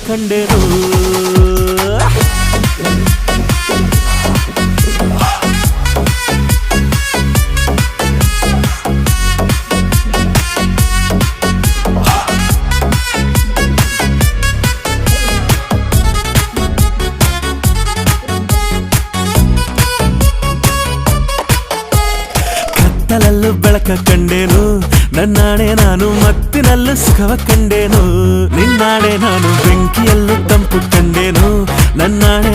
ಕಂಡೆನು ಕತ್ತಲಲ್ಲೂ ಬೆಳಕ ಕಂಡೇನು ನನ್ನಾಣೆ ನಾನು ಮತ್ತಿನಲ್ಲೂ ಸುಖವ ಕಂಡೇನು ನಿನ್ನಾಣೆ ನಾನು ಬೆಂಕಿಯಲ್ಲೂ ತಂಪು ಕಂಡೇನು ನನ್ನಾಣೆ